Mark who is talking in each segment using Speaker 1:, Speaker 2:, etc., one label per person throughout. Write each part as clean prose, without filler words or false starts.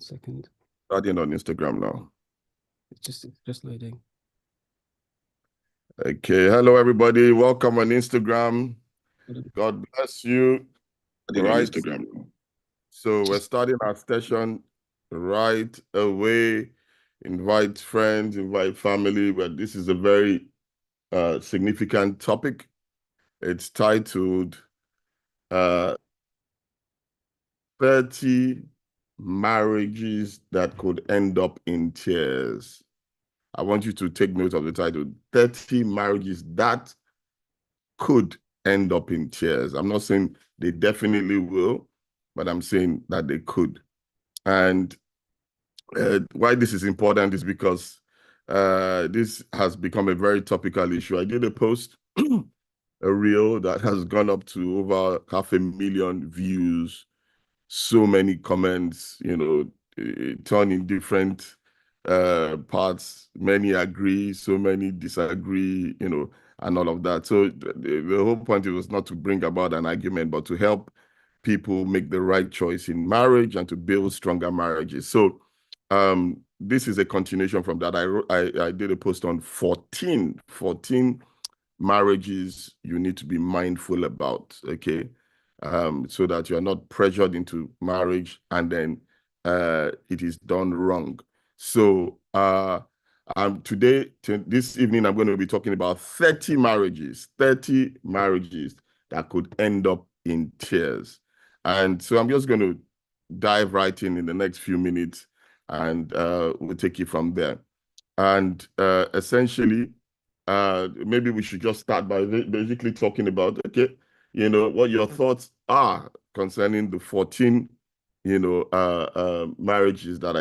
Speaker 1: second.
Speaker 2: Starting on Instagram now.
Speaker 1: It's just loading.
Speaker 2: Okay, hello everybody. Welcome on Instagram. God bless you. Right. So we're starting our session right away. Invite friends, invite family, but this is a very significant topic. It's titled 30 marriages that could end up in tears. I want you to take note of the title, 30 marriages that could end up in tears. I'm not saying they definitely will, but I'm saying that they could. And why this is important is because this has become a very topical issue. I did a post, a reel that has gone up to over 500,000 views, so many comments, turn in different parts. Many agree, so many disagree, and all of that. So the whole point was not to bring about an argument, but to help people make the right choice in marriage and to build stronger marriages. So this is a continuation from that. I did a post on 14 marriages you need to be mindful about, okay? So that you're not pressured into marriage and then it is done wrong. So this evening, I'm going to be talking about 30 marriages that could end up in tears. And so I'm just going to dive right in the next few minutes and we'll take it from there. And essentially, maybe we should just start by basically talking about, okay, what your thoughts are concerning the 14, marriages that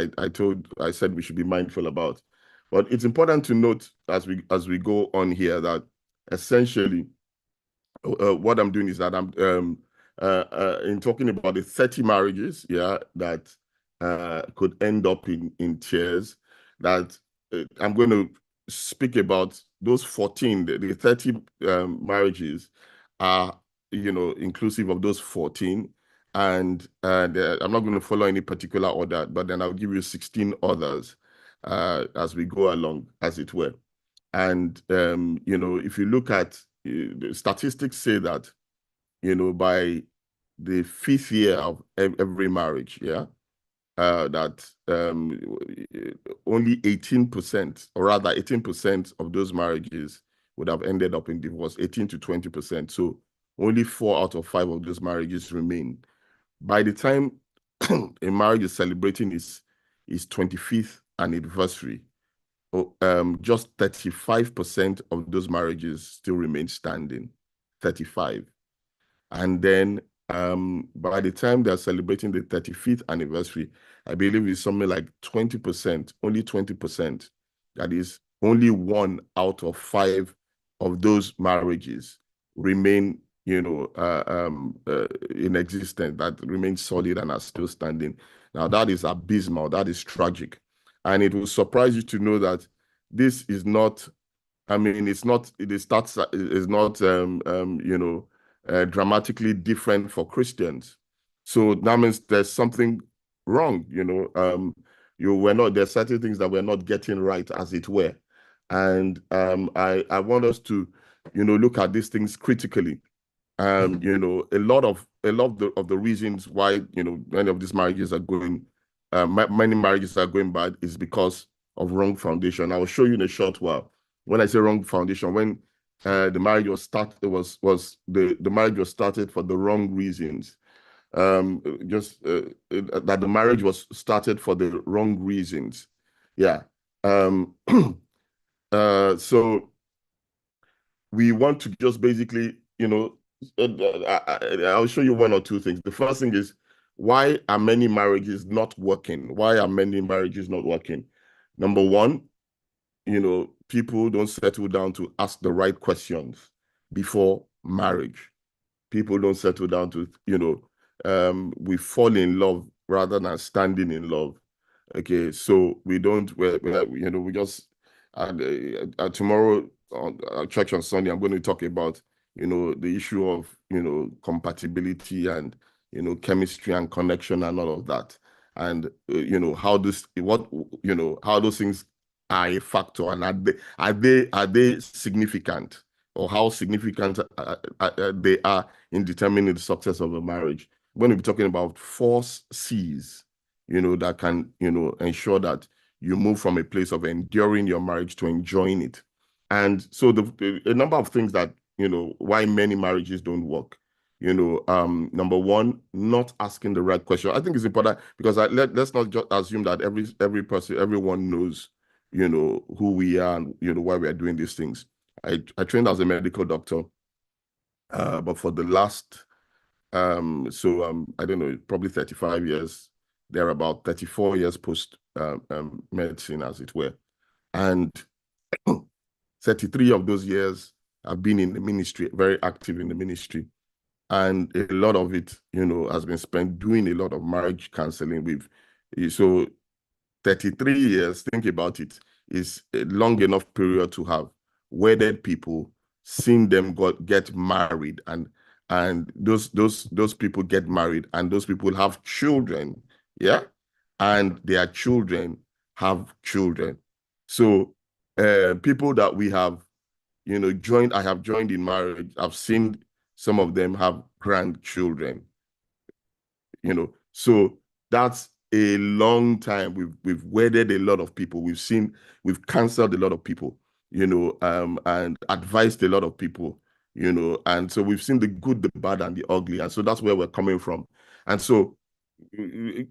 Speaker 2: I said we should be mindful about. But it's important to note as we go on here that essentially what I'm doing is that I'm in talking about the 30 marriages, that could end up in tears, that I'm going to speak about those 14, the 30 marriages are, inclusive of those 14. And I'm not going to follow any particular order, but then I'll give you 16 others as we go along, as it were. And, if you look at the statistics say that, by the 5th year of every marriage, that only 18%, or rather 18% of those marriages would have ended up in divorce, 18 to 20%. So only 4 out of 5 of those marriages remain. By the time a marriage is celebrating its 25th anniversary, just 35% of those marriages still remain standing, 35. And then by the time they're celebrating the 35th anniversary, I believe it's something like 20%, only 20%. That is, only 1 out of 5 of those marriages remain, in existence, that remain solid and are still standing. Now, that is abysmal. That is tragic. And it will surprise you to know that this is not, it's not dramatically different for Christians. So that means there's something wrong, there's certain things that we're not getting right, as it were. And I want us to, look at these things critically. A lot of the reasons why, many of these marriages are going, many marriages are going bad is because of wrong foundation. I will show you in a short while. When I say wrong foundation, when the marriage was started, the marriage was started for the wrong reasons. That the marriage was started for the wrong reasons. Yeah. So we want to just basically, I'll show you 1 or 2 things. The first thing is, why are many marriages not working? Why are many marriages not working? Number 1, people don't settle down to ask the right questions before marriage. People don't settle down to, we fall in love rather than standing in love. Okay, so we just, tomorrow on church on Sunday, I'm going to talk about, the issue of, compatibility and, chemistry and connection and all of that. and how how those things are a factor, and are they significant, or how significant they are in determining the success of a marriage. We're going to be talking about 4 C's, that can, ensure that you move from a place of enduring your marriage to enjoying it. And so a number of things that, why many marriages don't work. Number one, not asking the right question. I think it's important because let's not just assume that every person, everyone knows, who we are and, why we are doing these things. I trained as a medical doctor, but for the last, I don't know, probably 35 years, they're about 34 years post medicine, as it were. And 33 of those years I've been in the ministry, very active in the ministry. And a lot of it, has been spent doing a lot of marriage counseling with. So 33 years, think about it, is a long enough period to have wedded people, seen them get married, and those people get married, and those people have children, yeah, and their children have children. So people that we have, I have joined in marriage, I've seen some of them have grandchildren, so that's a long time. We've wedded a lot of people. We've counseled a lot of people, and advised a lot of people, and so we've seen the good, the bad, and the ugly. And so that's where we're coming from. And so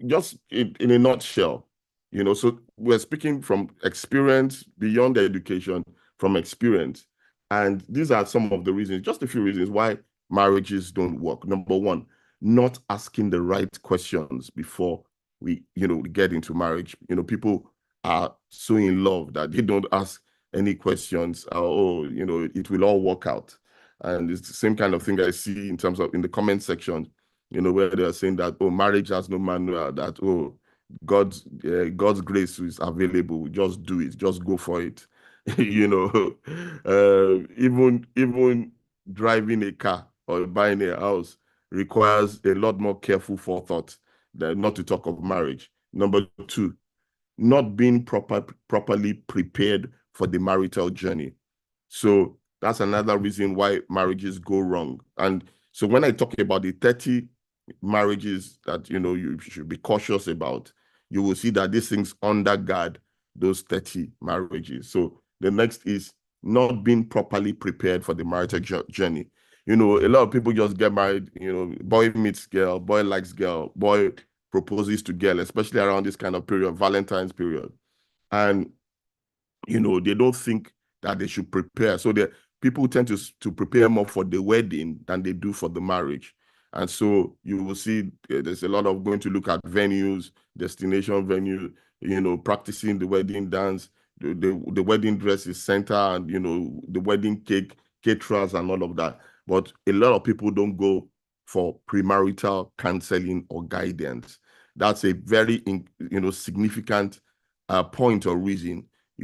Speaker 2: just in a nutshell, so we're speaking from experience, beyond the education, from experience. And these are some of the reasons, just a few reasons why marriages don't work. Number one, not asking the right questions before we get into marriage. People are so in love that they don't ask any questions. It will all work out. And it's the same kind of thing I see in terms of in the comment section, where they're saying that, oh, marriage has no manual, that, oh, God's grace is available, just do it, just go for it. Even driving a car or buying a house requires a lot more careful forethought, than not to talk of marriage. Number two, not being properly prepared for the marital journey. So that's another reason why marriages go wrong. And so when I talk about the 30 marriages that you should be cautious about, you will see that these things undergird those 30 marriages. So the next is not being properly prepared for the marital journey. A lot of people just get married, boy meets girl, boy likes girl, boy proposes to girl, especially around this kind of period, Valentine's period. And they don't think that they should prepare. So people tend to prepare more for the wedding than they do for the marriage. And so you will see there's a lot of going to look at venues, destination venue, practicing the wedding dance, the wedding dress is center, and, the wedding cake, caterers, and all of that. But a lot of people don't go for premarital counseling or guidance. That's a very, significant point or reason. I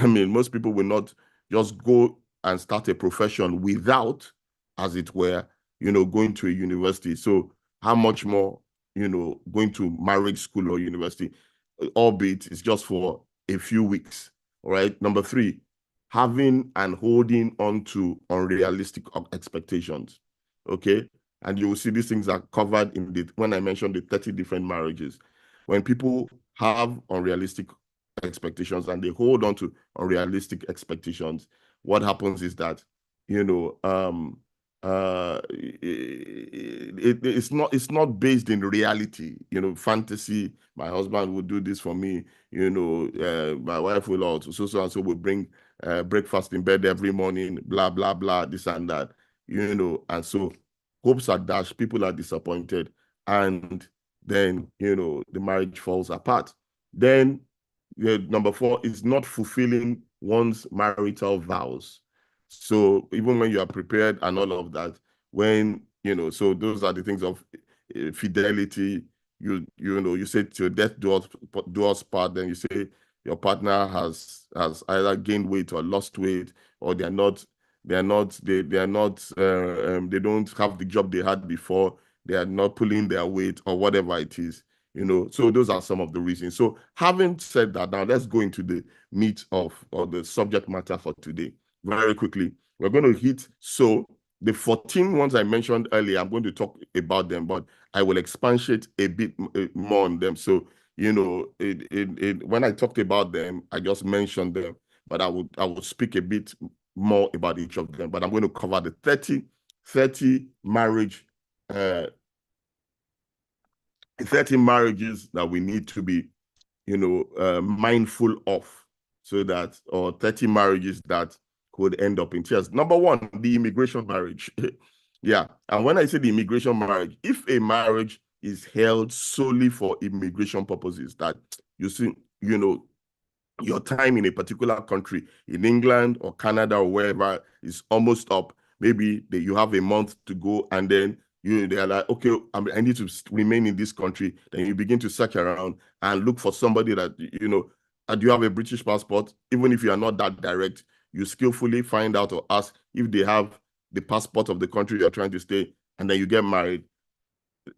Speaker 2: mean, most people will not just go and start a profession without, as it were, going to a university. So how much more, going to marriage school or university, albeit it's just for a few weeks. All right. Number three, having and holding on to unrealistic expectations. Okay. And you will see these things are covered when I mentioned the 30 different marriages. When people have unrealistic expectations and they hold on to unrealistic expectations, what happens is that, it's not based in reality. Fantasy, my husband will do this for me, my wife will also, so and so will bring breakfast in bed every morning, blah blah blah, this and that, and so hopes are dashed, people are disappointed, and then the marriage falls apart. Then number four is not fulfilling one's marital vows. So even when you are prepared and all of that, when so those are the things of fidelity. You say to your death do us part. Then you say your partner has either gained weight or lost weight, or they don't have the job they had before. they are not pulling their weight or whatever it is, so those are some of the reasons. So having said that, now let's go into the meat of or the subject matter for today very quickly. We're going to hit the 14 ones I mentioned earlier. I'm going to talk about them, but I will expatiate a bit more on them. So when I talked about them, I just mentioned them, but I will speak a bit more about each of them. But I'm going to cover the 30 marriage 30 marriages that we need to be mindful of, so that, or 30 marriages that could end up in tears. Number one, the immigration marriage. Yeah. And when I say the immigration marriage, if a marriage is held solely for immigration purposes, that you see, your time in a particular country, in England or Canada or wherever, is almost up. Maybe you have a month to go, and then they're like, okay, I need to remain in this country. Then you begin to search around and look for somebody that, do you have a British passport? Even if you are not that direct, you skillfully find out or ask if they have the passport of the country you're trying to stay, and then you get married.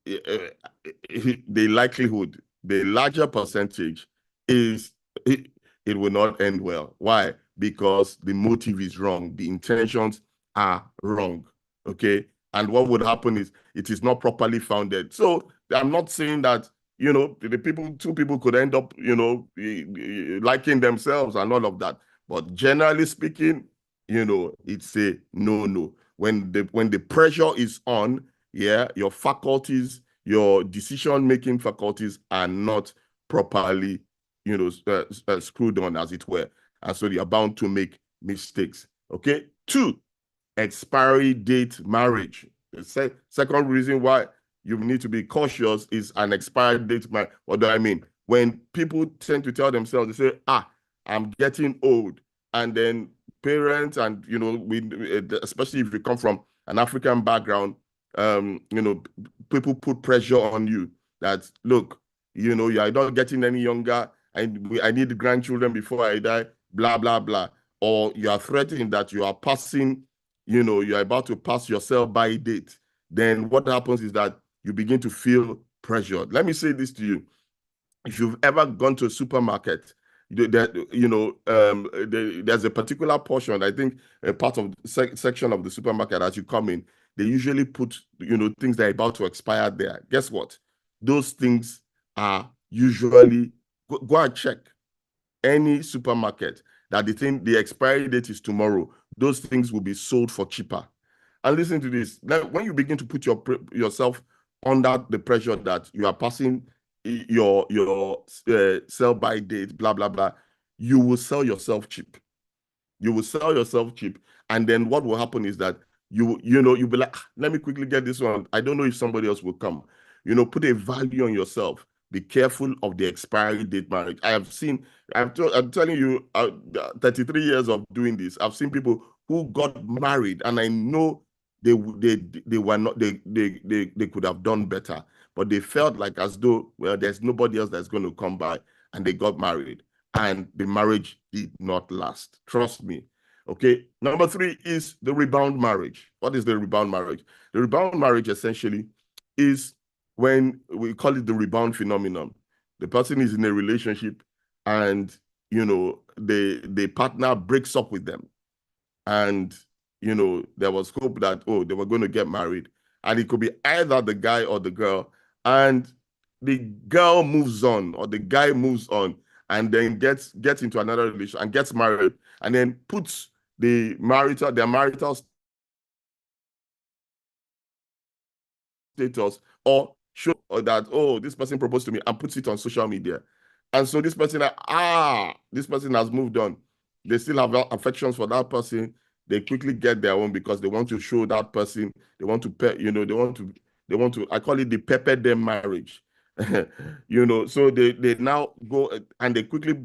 Speaker 2: The likelihood, the larger percentage is it will not end well. Why? Because the motive is wrong. The intentions are wrong. Okay. And what would happen is it is not properly founded. So I'm not saying that, two people could end up, liking themselves and all of that. But generally speaking, it's a no. When the pressure is on, yeah, your faculties, your decision-making faculties are not properly, screwed on, as it were. And so you're bound to make mistakes. Okay. 2, expiry date marriage. The second reason why you need to be cautious is an expiry date marriage. What do I mean? When people tend to tell themselves, they say, I'm getting old. And then parents and, especially if you come from an African background, people put pressure on you that, look, you're not getting any younger. I need grandchildren before I die, blah, blah, blah. Or you are threatening that you are passing, you're about to pass your sell-by date. Then what happens is that you begin to feel pressured. Let me say this to you. If you've ever gone to a supermarket, there's a particular portion, I think a part of the section of the supermarket as you come in, they usually put, things that are about to expire there. Guess what? Those things are usually, go and check any supermarket that the expiry date is tomorrow. Those things will be sold for cheaper. And listen to this. Now, when you begin to put yourself under the pressure that you are passing your sell-by date, blah, blah, blah, you will sell yourself cheap. You will sell yourself cheap. And then what will happen is that you'll be like, let me quickly get this one. I don't know if somebody else will come. Put a value on yourself. Be careful of the expiry date marriage. I'm telling you, 33 years of doing this, I've seen people who got married, and I know they were not, they could have done better, but they felt like as though, well, there's nobody else that's going to come by, and they got married, and the marriage did not last. Trust me. Okay. Number 3 is the rebound marriage. What is the rebound marriage? The rebound marriage essentially is when we call it the rebound phenomenon. The person is in a relationship and, the partner breaks up with them. And, there was hope that, they were going to get married. And it could be either the guy or the girl. And the girl moves on or the guy moves on and then gets into another relationship and gets married and then puts their marital status or show that, this person proposed to me, and puts it on social media. And so this person, this person has moved on. They still have affections for that person. They quickly get their own because they want to show that person. They want to, they want to, I call it the pepper them marriage. So they now go and they quickly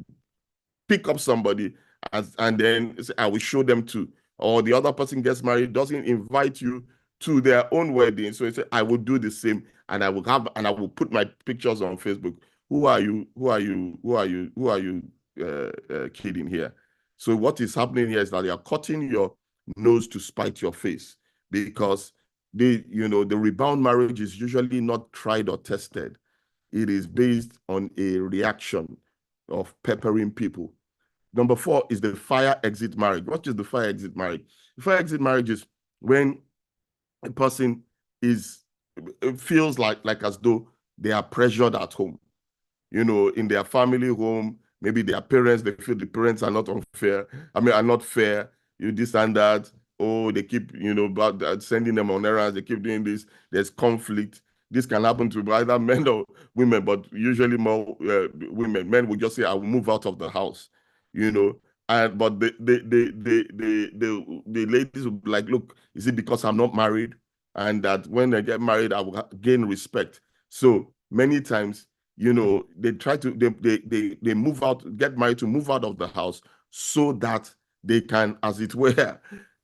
Speaker 2: pick up somebody and then say, I will show them too. Or the other person gets married, doesn't invite you to their own wedding. So he said, I will do the same, and I will put my pictures on Facebook. Who are you? Kidding here? So what is happening here is that you are cutting your nose to spite your face, because the rebound marriage is usually not tried or tested. It is based on a reaction of peppering people. Number 4 is the fire exit marriage. What is the fire exit marriage? The fire exit marriage is when a person feels like as though they are pressured at home. In their family home, maybe their parents, they feel the parents are not unfair. Are not fair. This and that. Oh, they keep, sending them on errands. They keep doing this. There's conflict. This can happen to either men or women, but usually more women. Men will just say, "I will move out of the house," but the ladies will be like, "Look, is it because I'm not married? And that when I get married, I will gain respect." So many times, they try to they move out, get married to move out of the house so that they can, as it were,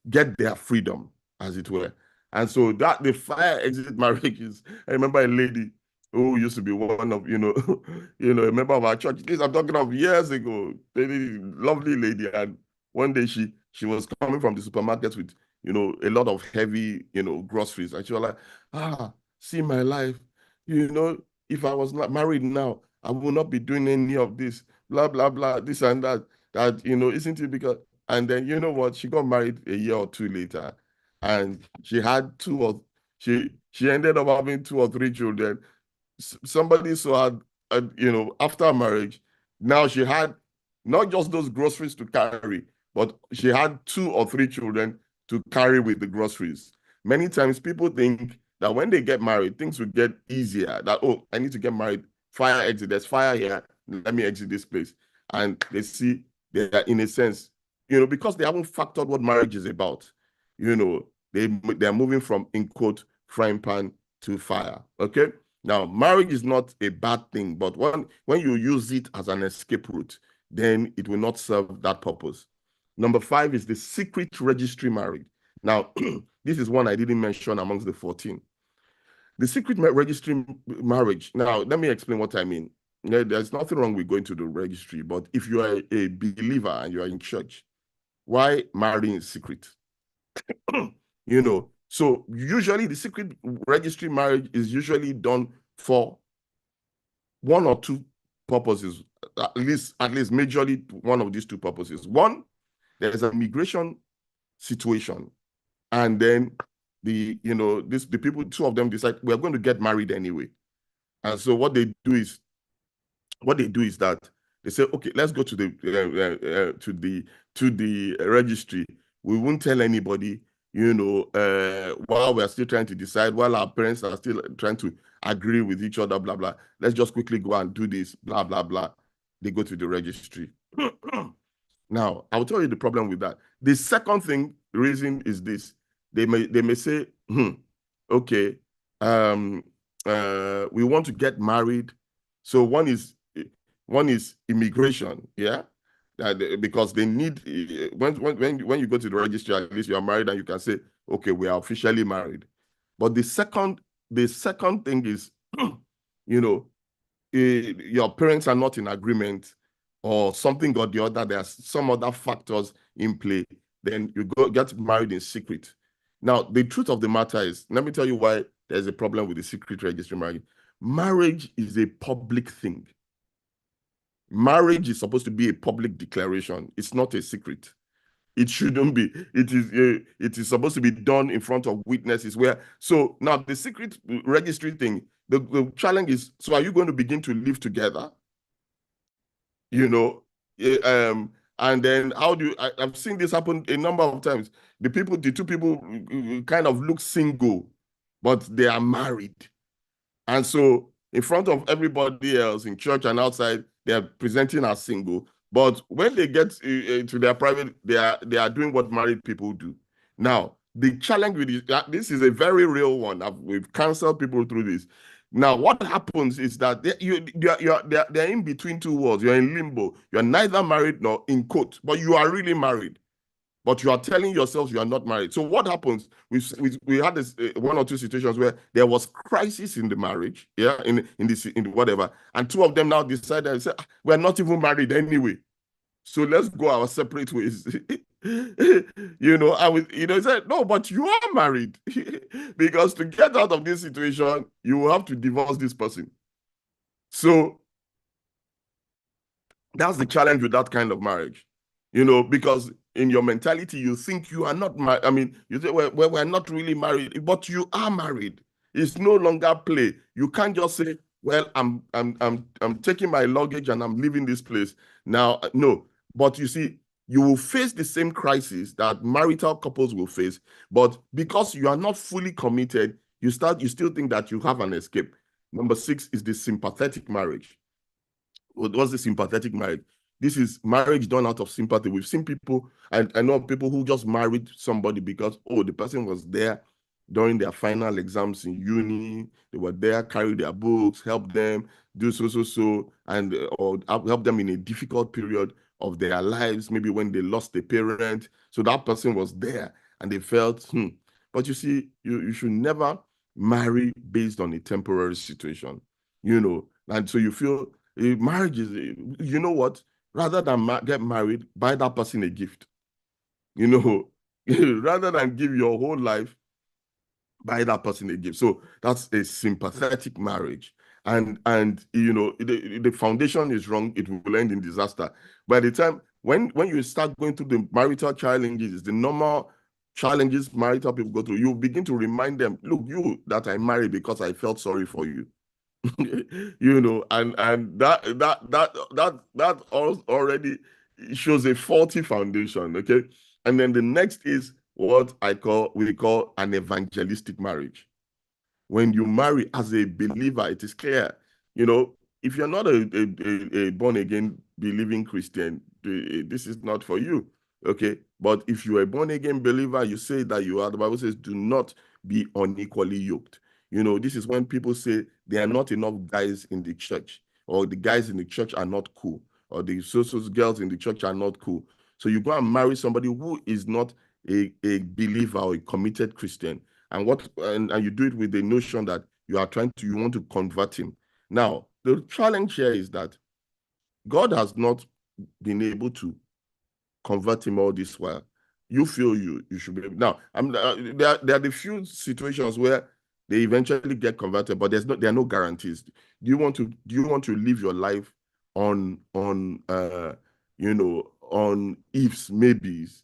Speaker 2: get their freedom, as it were. And so that the fire exit marriage is, I remember a lady who used to be one of, a member of our church. This I'm talking of years ago. Lovely lady. And one day she was coming from the supermarket with, a lot of heavy, groceries. And she was like, see my life, if I was not married now, I would not be doing any of this, blah, blah, blah, this and that, isn't it because, and then you know what, she got married a year or two later, and she had she ended up having 2 or 3 children. Somebody saw her, after marriage, now she had not just those groceries to carry, but she had 2 or 3 children to carry with the groceries. Many times people think that when they get married, things will get easier. That, oh, I need to get married, fire exit, there's fire here, let me exit this place. And they see they are, in a sense, because they haven't factored what marriage is about. They're moving from, in quote, frying pan to fire. Okay? Now, marriage is not a bad thing, but when you use it as an escape route, then it will not serve that purpose. Number 5 is the secret registry marriage. Now, this is one I didn't mention amongst the 14. The secret registry marriage. Now, let me explain what I mean. There's nothing wrong with going to the registry, but if you are a believer and you are in church, why marry in secret? So usually the secret registry marriage is usually done for 1 or 2 purposes, at least majorly one of these 2 purposes. One, there's an immigration situation, and then the people, 2 of them decide we're going to get married anyway. And so what they do is that they say, okay, let's go to the registry. We won't tell anybody, while we're still trying to decide, while our parents are still trying to agree with each other, blah, blah. Let's just quickly go and do this, blah, blah, blah. They go to the registry. Now, I'll tell you the problem with that. The second reason is this. They may say, okay, we want to get married. So one is immigration, yeah, because they need, when you go to the registry, at least you are married and you can say, okay, we are officially married. But the second thing is, your parents are not in agreement, or something or the other, there's some other factors in play, then you go get married in secret. Now, the truth of the matter is, let me tell you why there's a problem with the secret registry marriage. Marriage is a public thing. Marriage is supposed to be a public declaration. It's not a secret. It shouldn't be. It is supposed to be done in front of witnesses. So now the secret registry thing, the challenge is, so are you going to begin to live together? And then how do you, I've seen this happen a number of times. The 2 people kind of look single, but they are married. And so in front of everybody else in church and outside, they are presenting as single. But when they get to their private, they are doing what married people do. Now, the challenge with this is a very real one. We've counseled people through this. Now, what happens is that they're in between 2 worlds. You're in limbo. You're neither married nor in quote, but you are really married. But you are telling yourselves you are not married. So what happens? We had this 1 or 2 situations where there was crisis in the marriage, yeah, in whatever, and 2 of them now decided and said, we're not even married anyway, so let's go our separate ways. I was, he said, no, but you are married. Because to get out of this situation, you will have to divorce this person. So that's the challenge with that kind of marriage, because in your mentality, you think you are not married. I mean, you say, well, we're not really married, but you are married. It's no longer play. You can't just say, well, I'm taking my luggage and I'm leaving this place. Now, no. But you see, you will face the same crisis that marital couples will face, but because you are not fully committed, you still think that you have an escape. Number 6 is the sympathetic marriage. What's the sympathetic marriage? This is marriage done out of sympathy. We've seen people, and I know people who just married somebody because, oh, the person was there during their final exams in uni. They were there, carry their books, help them, do so, and or help them in a difficult period of their lives, maybe when they lost a parent. So that person was there and they felt, But you see, you should never marry based on a temporary situation, and so you feel marriage is, you know what? Rather than get married, buy that person a gift. Rather than give your whole life, buy that person a gift. So that's a sympathetic marriage. And the foundation is wrong, it will end in disaster. By the time when you start going through the marital challenges, the normal challenges marital people go through, you begin to remind them, look, you that I married because I felt sorry for you. And that already shows a faulty foundation. Okay. And then the next is what we call an evangelistic marriage. When you marry as a believer, it is clear, if you're not a born again believing Christian, this is not for you. Okay. But if you're a born again believer, you say that you are, the Bible says, do not be unequally yoked. This is when people say there are not enough guys in the church, or the guys in the church are not cool, or the social girls in the church are not cool. So you go and marry somebody who is not a believer or a committed Christian, and you do it with the notion that you want to convert him. Now, the challenge here is that God has not been able to convert him all this while. You feel you should be able. Now, there are the few situations where they eventually get converted, but there are no guarantees. Do you want to live your life on ifs, maybes?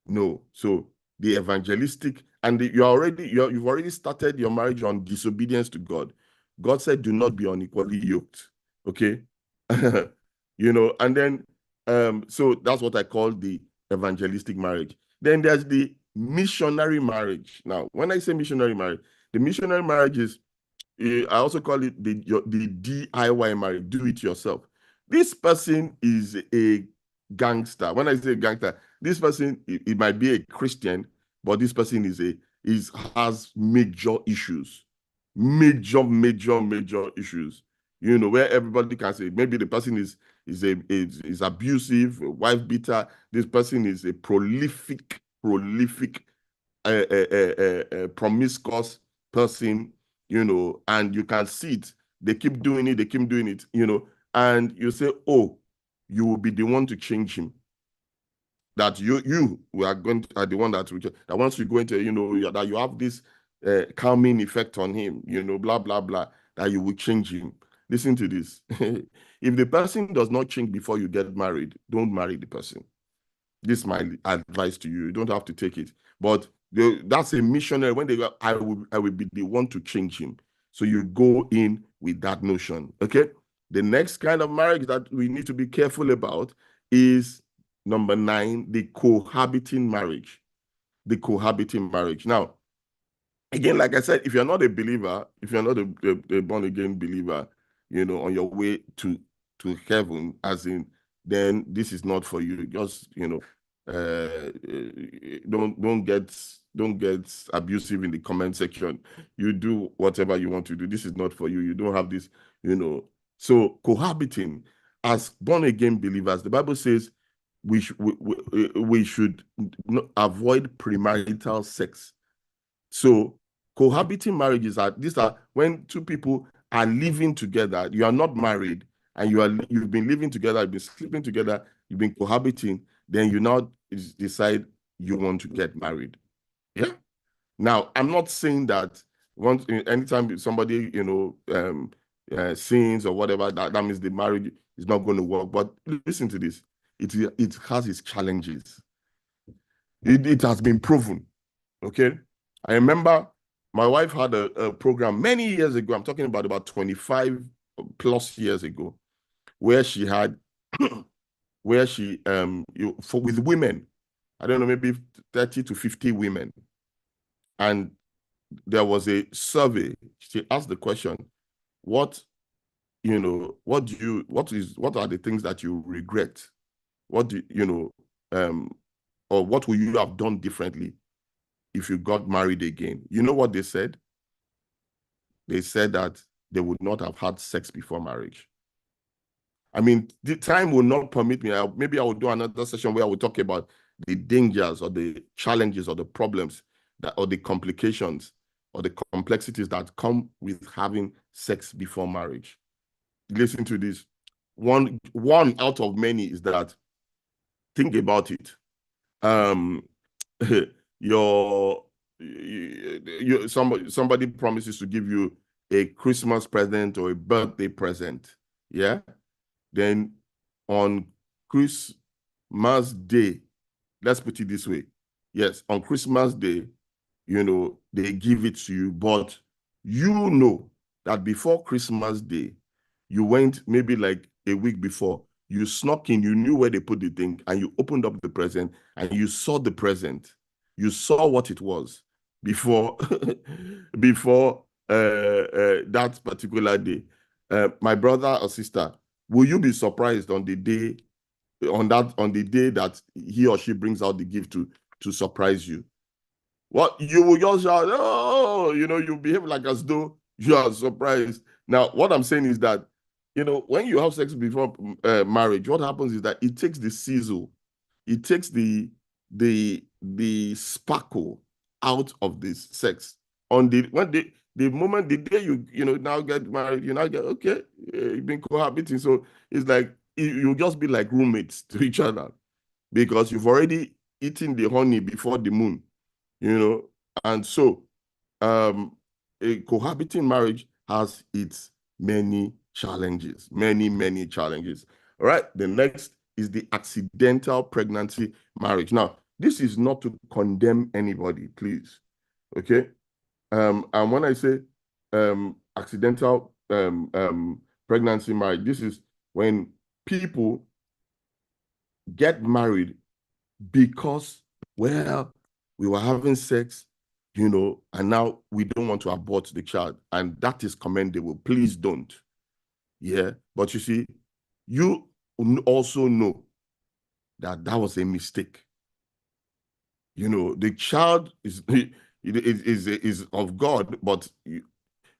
Speaker 2: No. So the evangelistic, and you've already started your marriage on disobedience to God. God said, "Do not be unequally yoked." Okay, and then so that's what I call the evangelistic marriage. Then there's the missionary marriage. Now, when I say missionary marriage, the missionary marriage is, I also call it the DIY marriage, do it yourself. This person is a gangster. When I say gangster, this person, it might be a Christian, but this person has major issues, major issues. Where everybody can say maybe the person is abusive, wife beater. This person is a prolific, promiscuous person. And you can see it. They keep doing it. And you say, oh, you will be the one to change him. That you are the one that once you go into, that you have this calming effect on him, blah, blah, blah, that you will change him. Listen to this. If the person does not change before you get married, don't marry the person. This is my advice to you. You don't have to take it. But that's a missionary. When they go, I will be the one to change him. So you go in with that notion. Okay. The next kind of marriage that we need to be careful about is number 9, the cohabiting marriage. The cohabiting marriage. Now, again, like I said, if you're not a believer, if you're not a born again believer, on your way to heaven, as in, then this is not for you. Just don't get abusive in the comment section. You do whatever you want to do. This is not for you. You don't have this. So cohabiting as born again believers, the Bible says we should avoid premarital sex. So cohabiting marriages these are when two people are living together. You are not married, and you've been living together, you've been sleeping together, you've been cohabiting. Then decide you want to get married. Yeah. Now, I'm not saying that anytime somebody, sins or whatever, that means the marriage is not going to work. But listen to this. It has its challenges. It has been proven. Okay. I remember my wife had a program many years ago. I'm talking about 25 plus years ago, where she had with women, I don't know, maybe 30 to 50 women. And there was a survey. She asked the question, what what are the things that you regret? What do or what would you have done differently if you got married again? You know what they said? They said that they would not have had sex before marriage. I mean, the time will not permit me. Maybe I will do another session where I will talk about the dangers or the challenges or the problems or the complications or the complexities that come with having sex before marriage. Listen to this. One out of many is that, think about it. Somebody promises to give you a Christmas present or a birthday present. Yeah. Then on Christmas Day, let's put it this way. Yes, on Christmas Day, they give it to you, but you know that before Christmas Day, you went maybe like a week before, you snuck in, you knew where they put the thing, and you opened up the present and you saw the present. You saw what it was before that particular day. My brother or sister, will you be surprised on the day that he or she brings out the gift to surprise you? What you will just shout, oh, you behave like as though you are surprised. Now, what I'm saying is that, when you have sex before marriage, what happens is that it takes the sizzle, it takes the sparkle out of this sex. The moment the day you now get married, you now get, okay, you've been cohabiting, so it's like you just be like roommates to each other because you've already eaten the honey before the moon. And so a cohabiting marriage has its many challenges, many challenges. All right, the next is the accidental pregnancy marriage. Now, this is not to condemn anybody, please. Okay. And when I say accidental pregnancy marriage, this is when people get married because, well, we were having sex, and now we don't want to abort the child. And that is commendable. Please don't. Yeah. But you see, you also know that was a mistake. The child is of God, but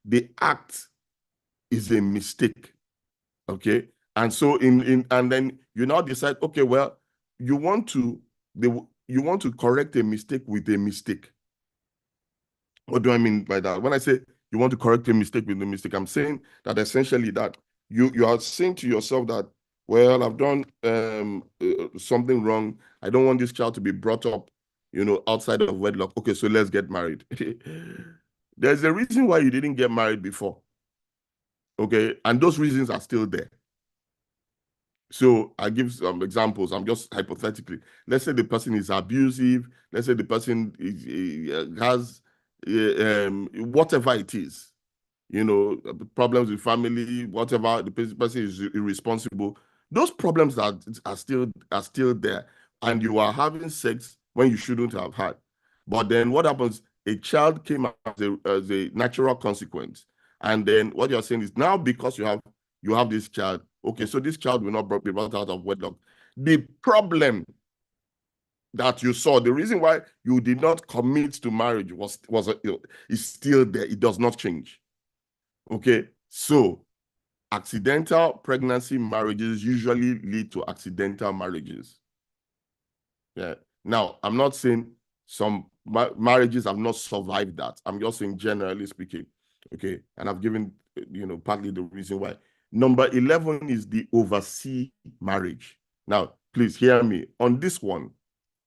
Speaker 2: the act is a mistake. Okay. And so and then you now decide, okay, well, you want to correct a mistake with a mistake. What do I mean by that? When I say you want to correct a mistake with a mistake, I'm saying that essentially that you are saying to yourself that, well, I've done something wrong. I don't want this child to be brought up, outside of wedlock. Okay, so let's get married. There's a reason why you didn't get married before. Okay, and those reasons are still there. So I give some examples. I'm just hypothetically. Let's say the person is abusive. Let's say the person has whatever it is, problems with family, whatever. The person is irresponsible. Those problems are still there, and you are having sex when you shouldn't have had. But then what happens? A child came out as a natural consequence, and then what you're saying is now because you have this child. Okay, so this child will not be brought out of wedlock. The problem that you saw, the reason why you did not commit to marriage is still there. It does not change. Okay, so accidental pregnancy marriages usually lead to accidental marriages. Yeah. Now, I'm not saying some marriages have not survived that. I'm just saying generally speaking. Okay, and I've given partly the reason why. Number 11 is the overseas marriage. Now, please hear me on this one.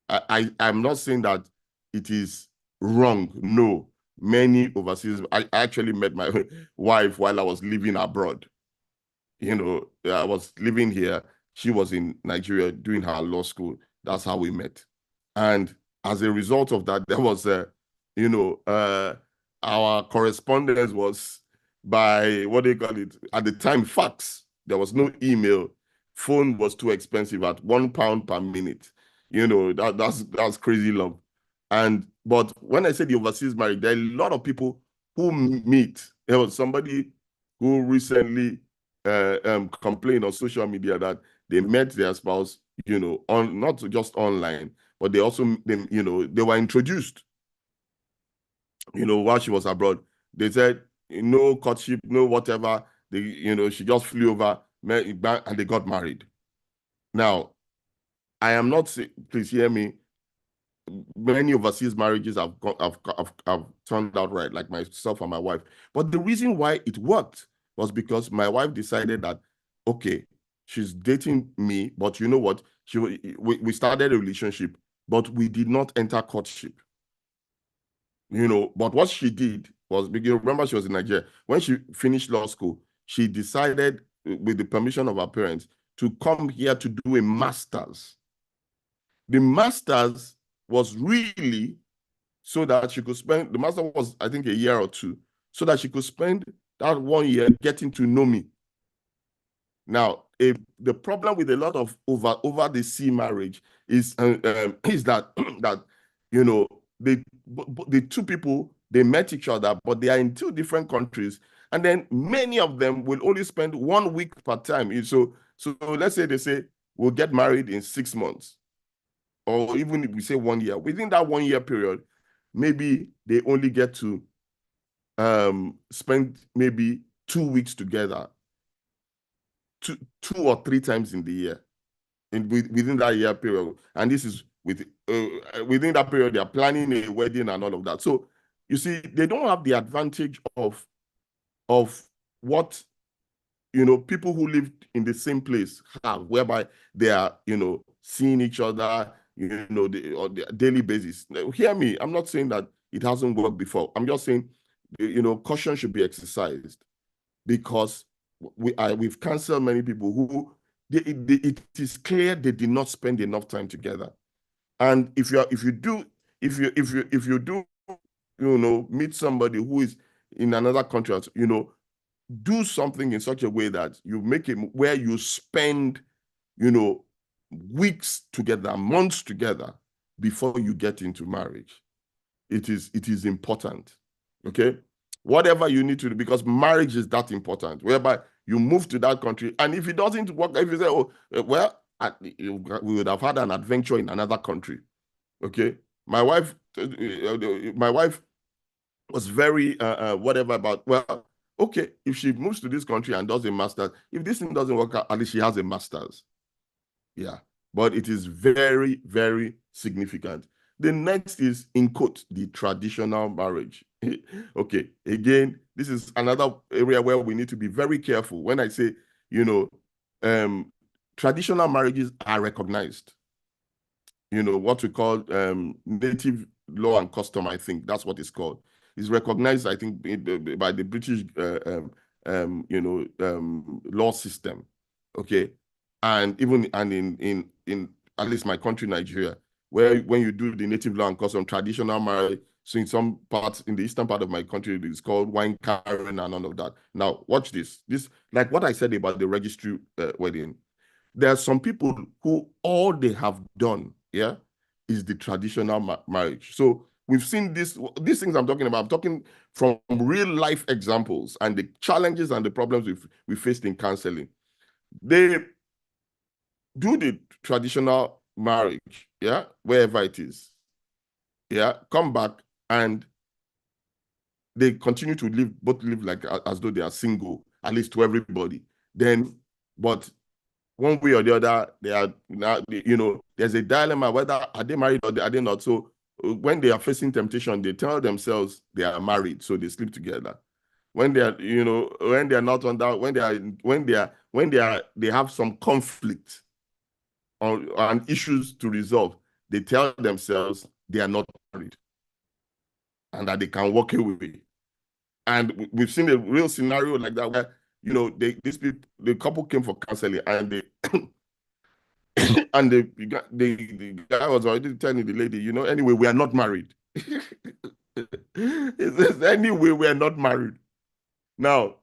Speaker 2: I'm not saying that it is wrong. No, many overseas. I actually met my wife while I was living abroad. I was living here. She was in Nigeria doing her law school. That's how we met. And as a result of that, there was you know, our correspondence was by what do you call it? At the time, fax. There was no email. Phone was too expensive at £1 per minute. That's crazy love. But when I say the overseas marriage, there are a lot of people who meet. There was somebody who recently complained on social media that they met their spouse, on not just online, but they were introduced, while she was abroad. They said no courtship, no whatever. She just flew over, met, and they got married. Now, I am not saying, please hear me. Many overseas marriages have turned out right, like myself and my wife. But the reason why it worked was because my wife decided that, okay, she's dating me, but you know what? We started a relationship, but we did not enter courtship. But what she did was, because remember she was in Nigeria. When she finished law school, she decided, with the permission of her parents, to come here to do a master's. The master's was really so that she could spend, the master was, I think, a year or two, so that she could spend that 1 year getting to know me. Now, the problem with a lot of over the sea marriage is that that the two people, they met each other, but they are in two different countries, and then many of them will only spend 1 week per time. So let's say they say we'll get married in 6 months, or even if we say 1 year. Within that 1 year period, maybe they only get to spend maybe 2 weeks together, two or three times in the year, within that year period. And this is within that period, they are planning a wedding and all of that. So you see, they don't have the advantage of what people who live in the same place have, whereby they are seeing each other on the daily basis. Now, hear me, I'm not saying that it hasn't worked before. I'm just saying caution should be exercised, because we've canceled many people who it is clear they did not spend enough time together. And if you do meet somebody who is in another country, do something in such a way that you make it where you spend weeks together, months together, before you get into marriage. It is important. Okay, whatever you need to do, because marriage is that important, whereby you move to that country, and if it doesn't work, if you say, oh, well, we would have had an adventure in another country. Okay, my wife was very whatever about, well, okay, if she moves to this country and does a master's, if this thing doesn't work out, at least she has a master's. Yeah, but it is very, very significant. The next is, in quote, the traditional marriage. Okay, again, this is another area where we need to be very careful. When I say, traditional marriages are recognized. What we call native law and custom, I think that's what it's called. Is recognized, I think, by the British, law system. Okay, and even in at least my country, Nigeria, where when you do the native law and custom traditional marriage, so in some parts, in the eastern part of my country, it's called wine carrying and all of that. Now, watch this. This, like what I said about the registry wedding. There are some people who all they have done, yeah, is the traditional marriage. So we've seen these things I'm talking about. I'm talking from real life examples and the challenges and the problems we faced in counseling. They do the traditional marriage, yeah, wherever it is, yeah, come back, and they continue to both live like as though they are single, at least to everybody. Then, but one way or the other, they are now, there's a dilemma whether are they married or are they not. So when they are facing temptation, they tell themselves they are married, so they sleep together. When they are, when they are not on that, when they have some conflict and issues to resolve, they tell themselves they are not married and that they can walk away. And we've seen a real scenario like that where, these people, the couple came for counseling, and they and the guy was already telling the lady, anyway, we are not married. He says, anyway, we are not married. Now,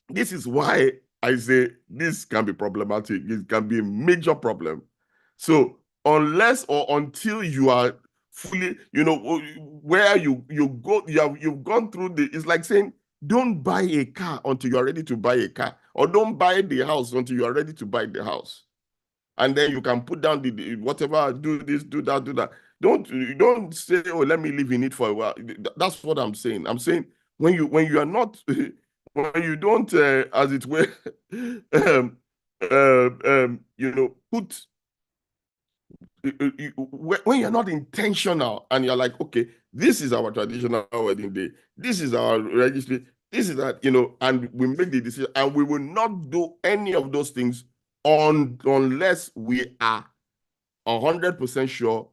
Speaker 2: this is why I say this can be problematic. It can be a major problem. So unless or until you are fully, where you go, you've gone through it's like saying, don't buy a car until you're ready to buy a car, or don't buy the house until you are ready to buy the house. And then you can put down the whatever, do this, do that, do that. Don't say, oh, let me live in it for a while. That's what I'm saying. I'm saying when you are not when you don't as it were put when you're not intentional and you're like, okay, this is our traditional wedding day, this is our registry, this is that, and we make the decision, and we will not do any of those things unless we are 100% sure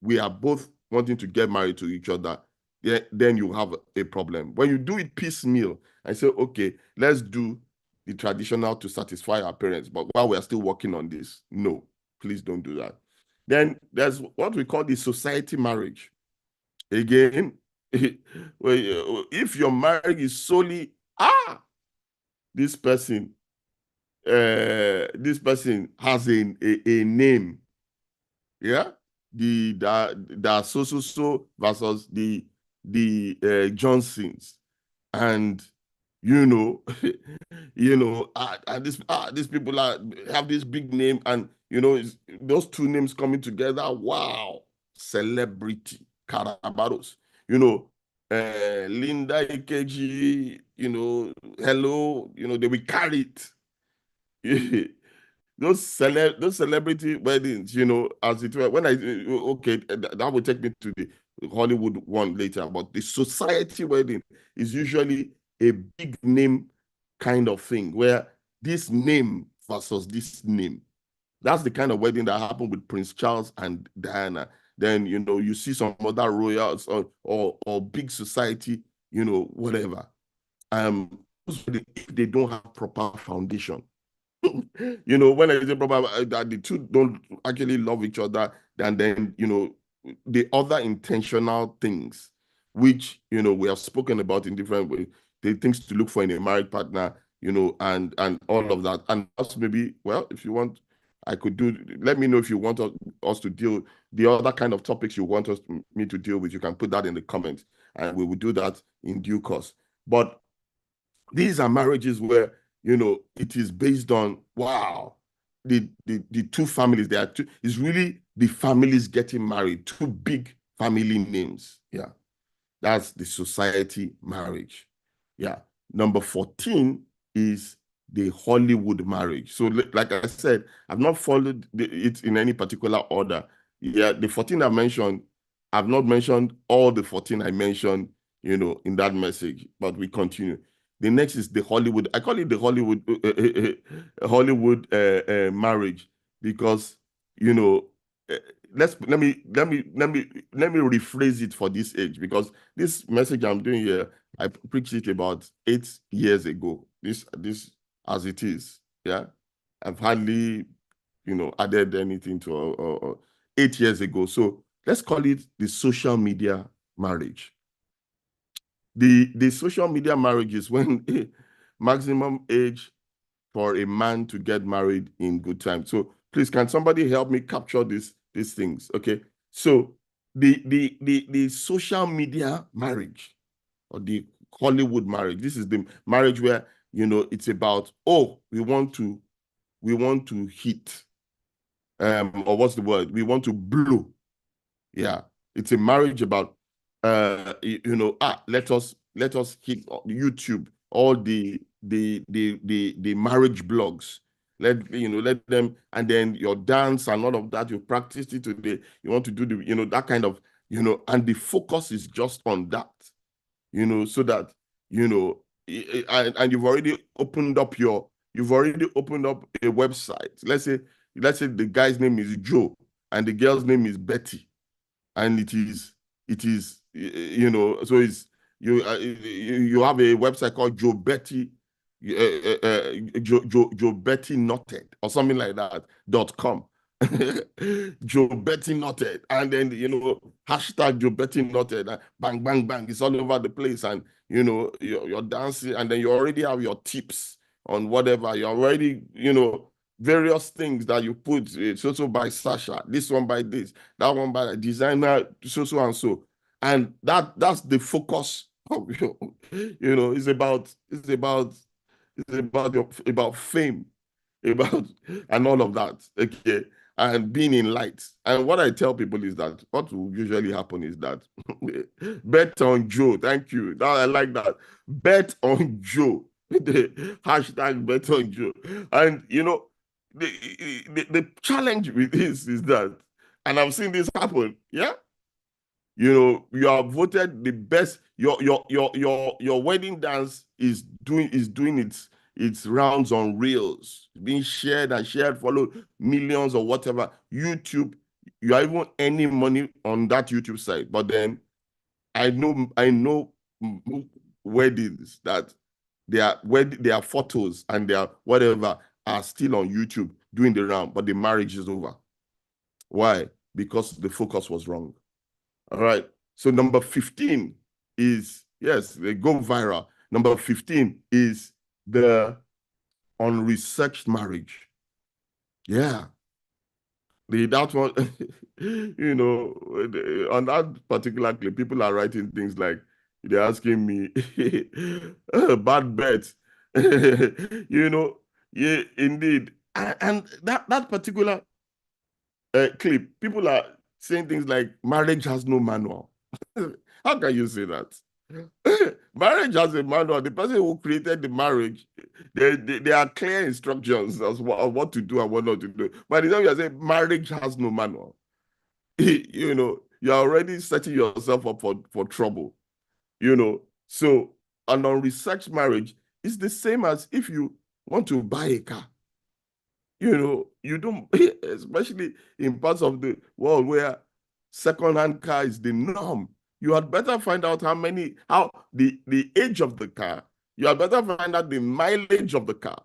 Speaker 2: we are both wanting to get married to each other. Then you have a problem. When you do it piecemeal and say, okay, let's do the traditional to satisfy our parents, but while we're still working on this, no, please don't do that. Then there's what we call the society marriage. Again, if your marriage is solely, this person has a name, yeah, the so versus the Johnsons, and and these people have this big name, and those two names coming together, wow, celebrity carabaros, Linda Ikeji, hello, they will carry it. Those celebrity weddings, as it were, when okay, that will take me to the Hollywood one later, but the society wedding is usually a big name kind of thing, where this name versus this name. That's the kind of wedding that happened with Prince Charles and Diana. Then, you see some other royals or big society, whatever. If they don't have proper foundation, when I say proper, that the two don't actually love each other, and then, the other intentional things, which, we have spoken about in different ways, the things to look for in a married partner, and all of that. And that's maybe, well, if you want, I could let me know if you want us to deal the other kind of topics you want me to deal with. You can put that in the comments, and we will do that in due course. But these are marriages where, it is based on, wow, the two families, there are two, it's really the families getting married, two big family names. Yeah. That's the society marriage. Yeah. Number 14 is the Hollywood marriage. So like I said, I've not followed it in any particular order. Yeah, the 14 I mentioned, I've not mentioned all the 14 I mentioned, in that message, but we continue. The next is the Hollywood. I call it the Hollywood marriage because, uh, let me rephrase it for this age, because this message I'm doing here, I preached it about 8 years ago. This as it is, yeah. I've hardly, added anything to 8 years ago. So let's call it the social media marriage. The social media marriage is when maximum age for a man to get married in good time. So please, can somebody help me capture these things? Okay. So the social media marriage, or the Hollywood marriage, this is the marriage where, it's about, oh, we want to hit, or what's the word? We want to blow. Yeah. It's a marriage about let us hit YouTube, all the marriage blogs. Let them, and then your dance and all of that, you practiced it today, you want to do that kind of, and the focus is just on that, so that, and you've already opened up a website. Let's say the guy's name is Joe, and the girl's name is Betty, and so it's you have a website called Joe Betty, Joe Betty Noted or something like that .com. Joe Betty Noted, and then hashtag Joe Betty Noted, bang bang bang, it's all over the place, and you're dancing, and then you already have your tips on whatever you're already various things that you put. It's also by Sasha, this one by this, that one by designer, so and so, and that's the focus of it's about fame, about and all of that, okay, and being in light. And what I tell people is that what will usually happen is that bet on Joe. Thank you. Now I like that. Bet on Joe. The hashtag bet on Joe. And the challenge with this is that, and I've seen this happen, yeah. You are voted the best. Your wedding dance is doing its rounds on reels, being shared and shared, follow millions or whatever. YouTube, you are even earning money on that YouTube site. But then I know weddings that their photos and their whatever are still on YouTube doing the round, but the marriage is over. Why? Because the focus was wrong. All right. So number 15 is, yes, they go viral. Number 15 is the unresearched marriage. Yeah. That one, on that particular clip, people are writing things like, they're asking me, bad bet. Yeah, indeed. And that particular clip, people are saying things like, marriage has no manual. How can you say that? Marriage has a manual. The person who created the marriage, there are clear instructions as what to do and what not to do. By the time you are saying marriage has no manual, you're already setting yourself up for trouble. So an unresearched marriage is the same as if you want to buy a car. You don't, especially in parts of the world where second-hand car is the norm. You had better find out how the age of the car. You had better find out the mileage of the car.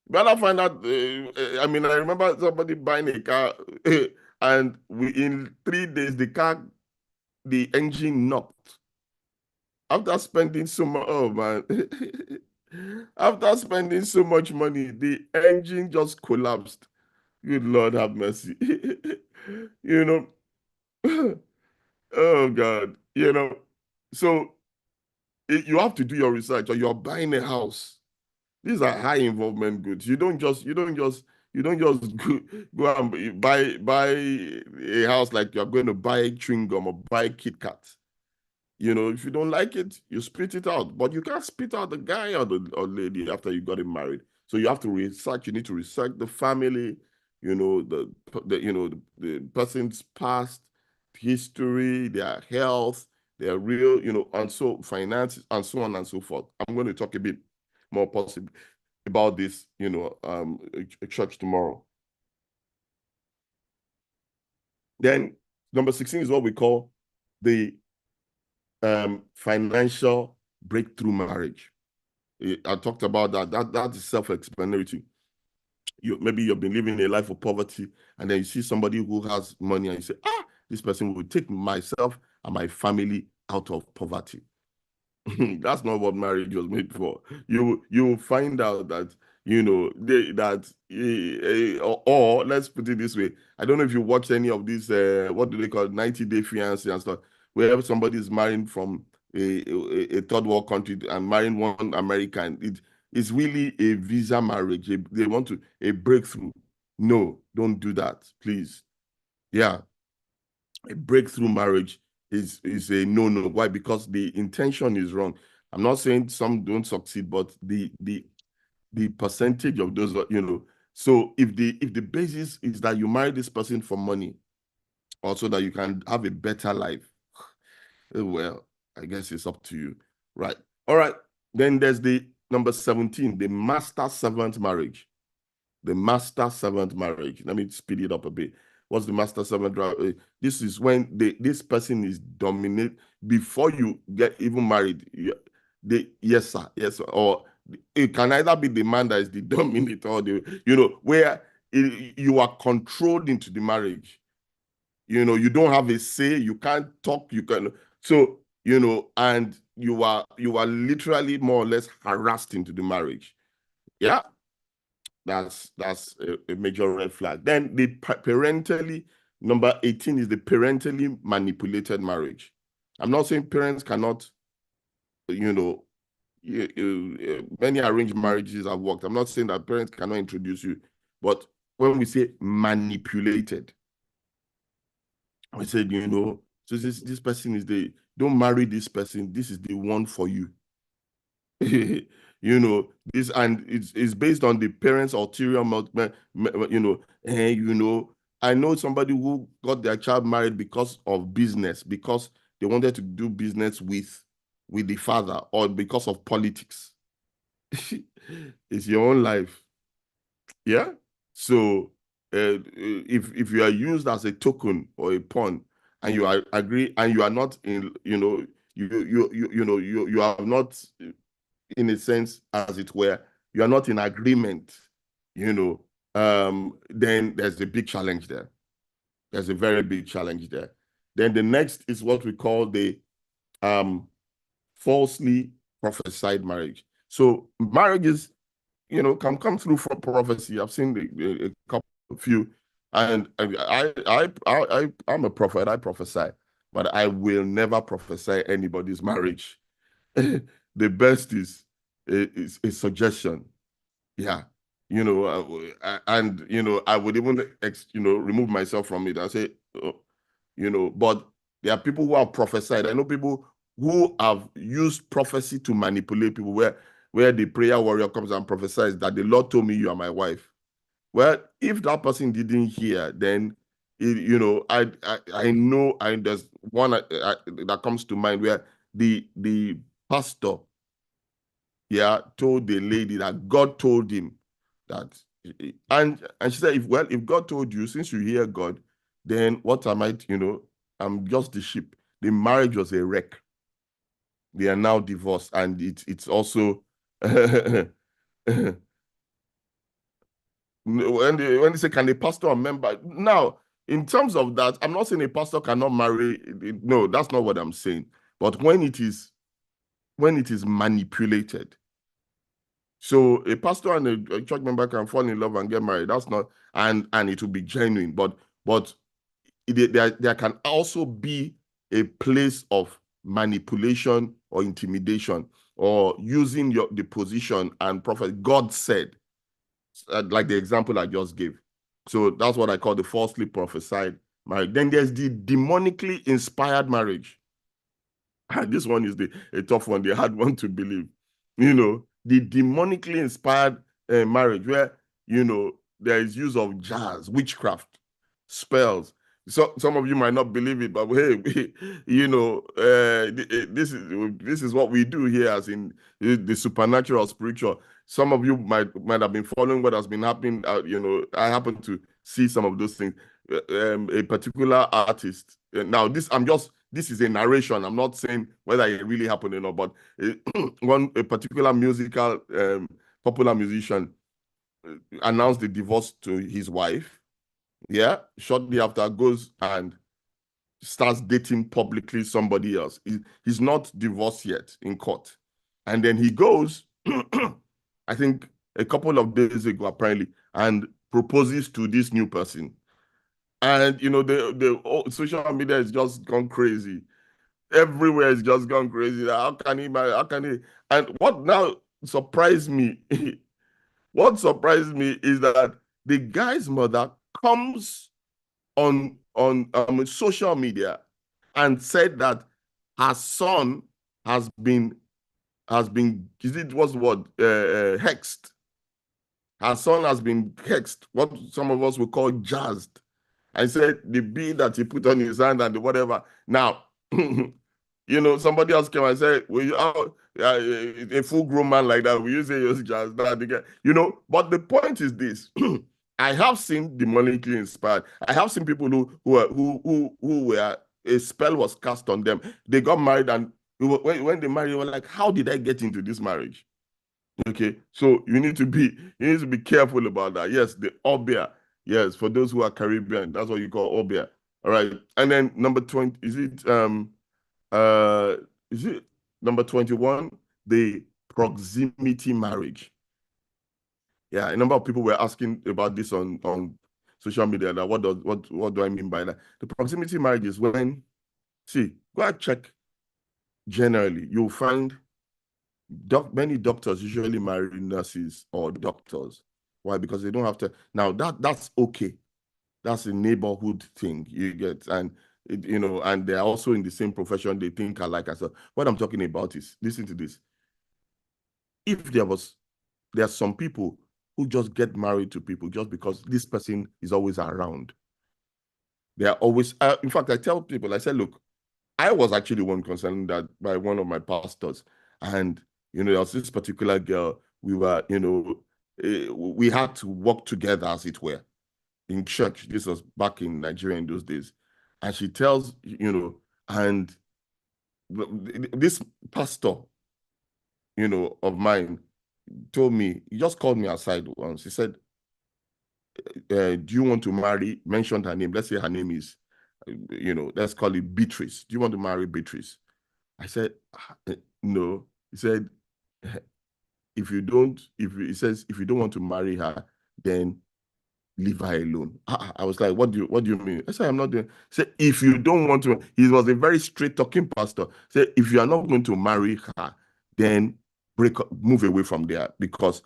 Speaker 2: You better find out. I mean, I remember somebody buying a car, and in 3 days the engine knocked. After spending so much, oh man, after spending so much money, the engine just collapsed. Good Lord have mercy. you know, oh God, So you have to do your research, or you're buying a house. These are high involvement goods. You don't just go and buy a house like you're going to buy chewing gum or buy Kit Kat. If you don't like it, you spit it out. But you can't spit out the guy or the lady after you got him married. So you have to research. You need to research the family, the person's past history, their health, their real, and so finances, and so on and so forth. I'm going to talk a bit more possibly about this, church tomorrow. Then number 16 is what we call the financial breakthrough marriage. I talked about that. That is self-explanatory. Maybe you've been living a life of poverty, and then you see somebody who has money, and you say, this person will take myself and my family out of poverty. That's not what marriage was made for. You will find out that or let's put it this way. I don't know if you watched any of these what do they call 90-day fiancé and stuff, where somebody is marrying from a third world country and marrying one American. It's really a visa marriage. They want a breakthrough. No, don't do that, please. Yeah, a breakthrough marriage is a no. Why? Because the intention is wrong. I'm not saying some don't succeed, but the percentage of those, So if the basis is that you marry this person for money, also that you can have a better life, well, I guess it's up to you, right? All right. Then there's the number 17, the master servant marriage. The master servant marriage. Let me speed it up a bit. what's the master servant? This is when this person is dominate before you get even married. Yes, sir, yes, sir. Or it can either be the man that is the dominant or where you are controlled into the marriage. You don't have a say, you can't talk, and you are literally more or less harassed into the marriage. Yeah, that's a major red flag. Then the parentally, number 18 is the parentally manipulated marriage. I'm not saying parents cannot, many arranged marriages have worked. I'm not saying that parents cannot introduce you, but when we say manipulated, we said, so this person don't marry this person. This is the one for you. This, and it's based on the parents' ulterior motive, I know somebody who got their child married because of business, because they wanted to do business with the father, or because of politics. It's your own life. Yeah. So if you are used as a token or a pawn, and you are agree, and you are not in, you are not, in a sense, as it were, you are not in agreement, then there's a big challenge there. There's a very big challenge there. Then the next is what we call the falsely prophesied marriage. So marriages, can come through from prophecy. I've seen a couple, few, and I'm a prophet. I prophesy, but I will never prophesy anybody's marriage. The best is a suggestion. Yeah, and I would even remove myself from it and say, but there are people who have prophesied. I know people who have used prophecy to manipulate people, where the prayer warrior comes and prophesies that the Lord told me you are my wife. Well, if that person didn't hear, then I know, there's one that comes to mind where the pastor, yeah, told the lady that God told him that, and she said, if God told you, since you hear God, then what am I? I'm just the sheep. The marriage was a wreck. They are now divorced, and it's also when they say, can a pastor or member? Now, in terms of that, I'm not saying a pastor cannot marry. No, that's not what I'm saying. But when it is manipulated, so a pastor and a church member can fall in love and get married. That's not, and it will be genuine. But there can also be a place of manipulation or intimidation, or using the position and prophet. God said, like the example I just gave. So that's what I call the falsely prophesied marriage. Then there's the demonically inspired marriage. And this one is a tough one, the hard one to believe. The demonically inspired marriage, where, there is use of jazz, witchcraft, spells. So some of you might not believe it, but hey, this is what we do here, as in the supernatural, spiritual. Some of you might have been following what has been happening. I happen to see some of those things. A particular artist. Now, this is a narration. I'm not saying whether it really happened or not, but a particular popular musician announced the divorce to his wife. Yeah, shortly after goes and starts dating publicly somebody else. He's not divorced yet in court. And then he goes, I think a couple of days ago, apparently, and proposes to this new person. And, the social media has just gone crazy. Everywhere is just gone crazy. How can he marry? How can he? And what now surprised me, what surprised me is that the guy's mother comes on social media and said that her son has been hexed. Her son has been hexed, what some of us would call jazzed. I said the bead that he put on his hand and the whatever. Now, somebody else came and said, a full grown man like that, will you say you're jazz? But the point is this. I have seen demonically inspired. I have seen people who were, a spell was cast on them. They got married, and when they married, they were like, "How did I get into this marriage?" Okay, so you need to be careful about that. Yes, the obia. Yes, for those who are Caribbean, that's what you call obia. All right, and then number 20, uh is it number 21, the proximity marriage. Yeah, a number of people were asking about this on social media. That what do I mean by that? The proximity marriage is when, see, go and check. Generally, you'll find many doctors usually marry nurses or doctors. Why? Because they don't have to. Now that's okay. That's a neighborhood thing you get, and and they're also in the same profession. They think alike as well. What I'm talking about is, listen to this. If there are some people who just get married to people just because this person is always around. They are always. In fact, I tell people, I say, look, I was actually one concerned that by one of my pastors, and there was this particular girl. We were, we had to work together, as it were, in church. This was back in Nigeria in those days, and she tells, and this pastor, of mine, told me, he just called me aside once. He said, "Do you want to marry?" Mentioned her name. Let's say her name is, let's call it Beatrice. Do you want to marry Beatrice? I said, no. He said, he says, if you don't want to marry her, then leave her alone. I was like, what do you mean? I said, I'm not doing. He said, if you don't want to, he was a very straight talking pastor. He said, if you are not going to marry her, then move away from there, because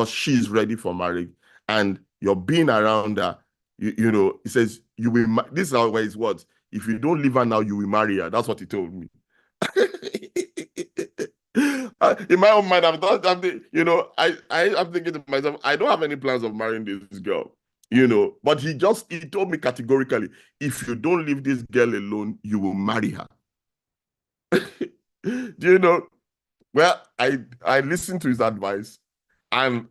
Speaker 2: she's ready for marriage, and you're being around her. He says, you will. This is how his words. If you don't leave her now, you will marry her. That's what he told me. In my own mind, I'm thinking to myself, I don't have any plans of marrying this girl, But he told me categorically, if you don't leave this girl alone, you will marry her. Do you know? Well, I listened to his advice, and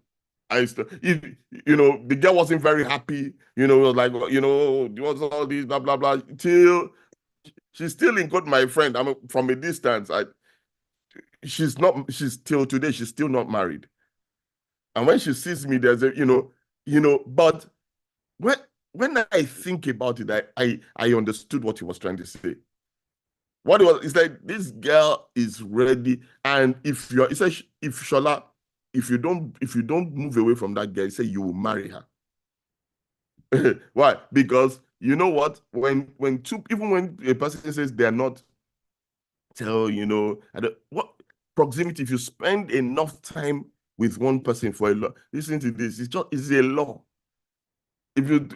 Speaker 2: the girl wasn't very happy. It was like, it was all these blah blah blah. Till she's still in court, my friend. I mean, from a distance, she's not. She's till today. She's still not married. And when she sees me, there's But when I think about it, I understood what he was trying to say. What it was, it's like, this girl is ready, and he says, if Shola, if you don't move away from that girl, he said, you will marry her. Why? Because you know what? Even when a person says they're not, tell what proximity. If you spend enough time with one person for a lot, listen to this. It's a law. If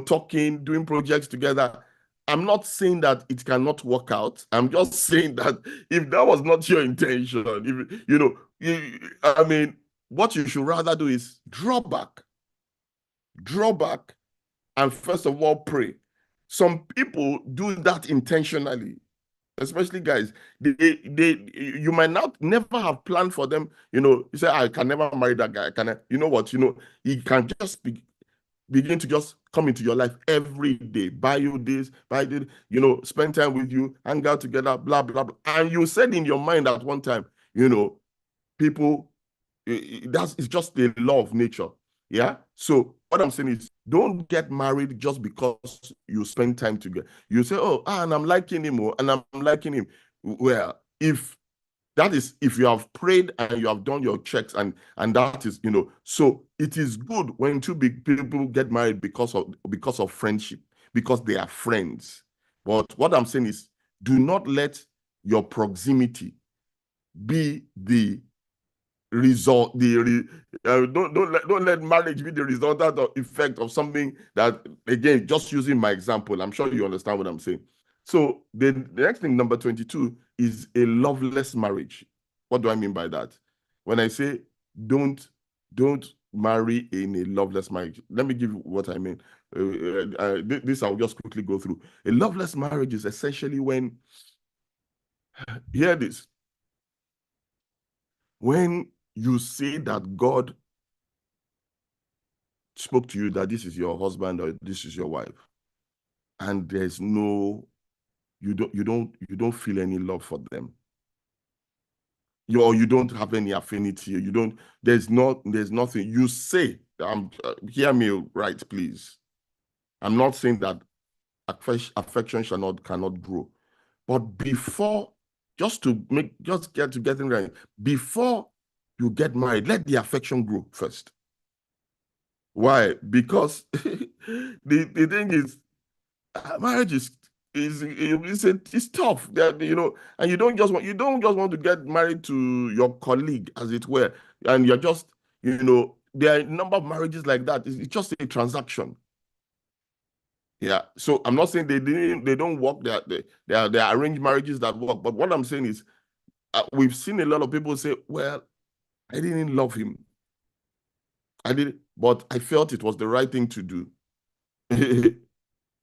Speaker 2: talking, doing projects together, I'm not saying that it cannot work out. I'm just saying that if that was not your intention, if I mean, what you should rather do is draw back, and first of all pray. Some people do that intentionally, especially guys. You might not never have planned for them. You say, I can never marry that guy. You know what? He can just begin to just come into your life every day, buy you this, buy this, spend time with you, hang out together, blah, blah, blah. And you said in your mind at one time, people, it's just the law of nature. Yeah. So what I'm saying is, don't get married just because you spend time together. You say, oh, and I'm liking him, and I'm liking him. Well, if you have prayed and you have done your checks, and that is, so it is good when two big people get married because of friendship, because they are friends. But what I'm saying is, do not let your proximity be the result. Don't let marriage be the resultant or effect of something that, again, just using my example, I'm sure you understand what I'm saying. So the next thing, number 22, is a loveless marriage. What do I mean by that? When I say don't marry in a loveless marriage, let me give you what I mean. This I'll just quickly go through. A loveless marriage is essentially when, hear this, when you say that God spoke to you that this is your husband or this is your wife, and there's no, you don't feel any love for them, you don't have any affinity, you don't, there's nothing you say. Hear me right, please. I'm not saying that affection cannot grow, but before, just getting right, before you get married, let the affection grow first. Why? Because the thing is, marriage is tough. That, and you don't just want to get married to your colleague, as it were, and you're just, there are a number of marriages like that. It's just a transaction. Yeah. So I'm not saying they don't work. There are arranged marriages that work. But what I'm saying is, we've seen a lot of people say, "Well, I didn't love him. I did, but I felt it was the right thing to do."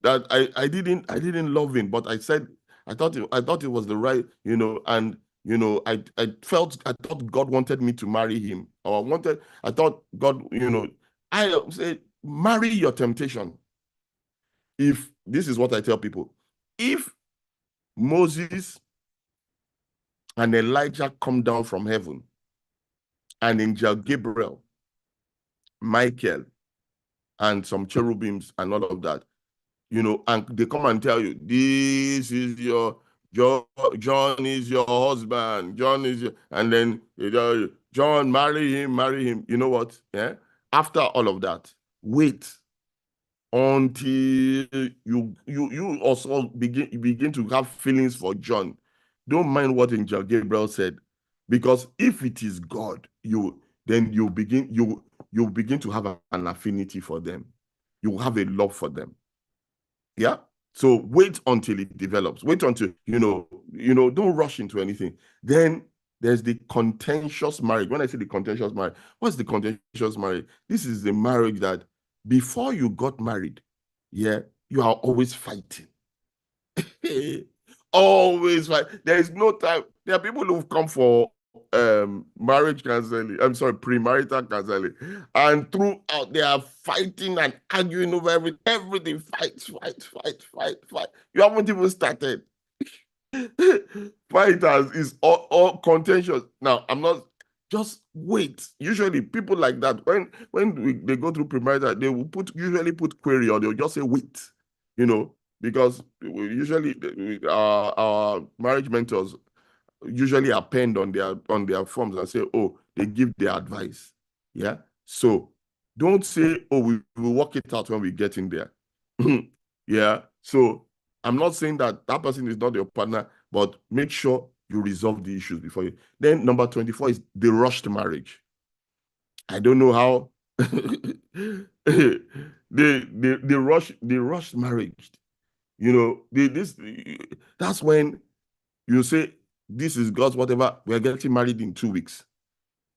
Speaker 2: That I didn't love him, but I thought it was the right, and I thought God wanted me to marry him, or I thought God, I say marry your temptation. If this is what I tell people, if Moses and Elijah come down from heaven, and angel Gabriel, Michael, and some cherubims and all of that, and they come and tell you, this is your John, John is your husband, John is your, and then they tell you, John, marry him. You know what? Yeah. After all of that, wait until you also begin to have feelings for John. Don't mind what angel Gabriel said, because if it is God, you begin to have an affinity for them. You have a love for them. Yeah. So wait until it develops. Wait until, don't rush into anything. Then there's the contentious marriage. When I say the contentious marriage, what's the contentious marriage? This is the marriage that before you got married, yeah, you are always fighting. Always fight. There is no time. There are people who've come for marriage counseling. I'm sorry, premarital counseling, and throughout they are fighting and arguing over everything. Fight. You haven't even started. Fighters is all contentious. Now, I'm not. Just wait. Usually, people like that, they go through premarital, they will usually put query, or they'll just say wait. Because usually our marriage mentors usually append on their forms and say, oh, they give their advice. Yeah. So don't say, oh, we will work it out when we get in there. Yeah. So I'm not saying that person is not your partner, but make sure you resolve the issues before you. Then number 24 is the rushed marriage. I don't know how the rushed marriage. That's when you say, this is God's whatever, we're getting married in 2 weeks.